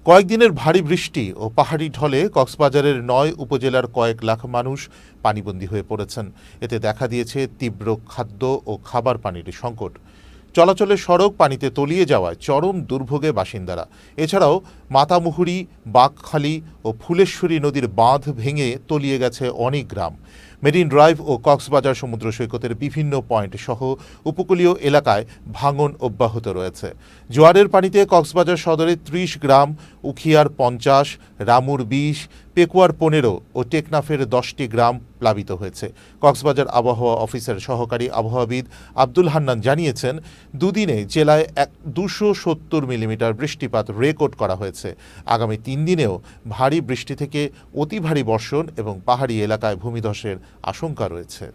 কয়েকদিনের ভারী বৃষ্টি ও পাহাড়ি ঢলে কক্সবাজারের ৯ উপজেলার কয়েক লাখ মানুষ পানিবন্দী হয়ে পড়েছেন। এতে দেখা দিয়েছে তীব্র খাদ্য ও খাবার পানির সংকট। চলাচলের সড়ক পানিতে তলিয়ে যাওয়ায় চরম দুর্ভোগে বাসিন্দারা। এছাড়াও মাতামুহুরী, বাঘখালী ও ফুলেশ্বরী নদীর বাঁধ ভেঙে তলিয়ে গেছে অনেক গ্রাম। মেরিন ড্রাইভ ও কক্সবাজার সমুদ্র সৈকতের বিভিন্ন পয়েন্ট সহ উপকূলীয় এলাকায় ভাঙন অব্যাহত রয়েছে। জোয়ারের পানিতে কক্সবাজার সদরে ৩০ গ্রাম, উখিয়ার ৫০, রামুর ২০, পেকুয়ার ১৫ ও টেকনাফের ১০টি গ্রাম প্লাবিত হয়েছে। কক্সবাজার আবহাওয়া অফিসের সহকারী আবহাওয়াবিদ আব্দুল হান্নান জানিয়েছেন, দুদিনে জেলায় ২৭০ মিলিমিটার বৃষ্টিপাত রেকর্ড করা হয়েছে। আগামী ৩ দিনেও ভারী বৃষ্টি থেকে অতি ভারী বর্ষণ এবং পাহাড়ি এলাকায় ভূমিধসের আশঙ্কা রয়েছে।